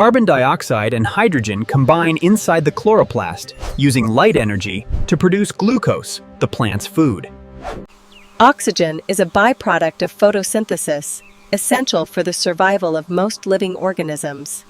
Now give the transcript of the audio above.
Carbon dioxide and hydrogen combine inside the chloroplast, using light energy to produce glucose, the plant's food. Oxygen is a byproduct of photosynthesis, essential for the survival of most living organisms.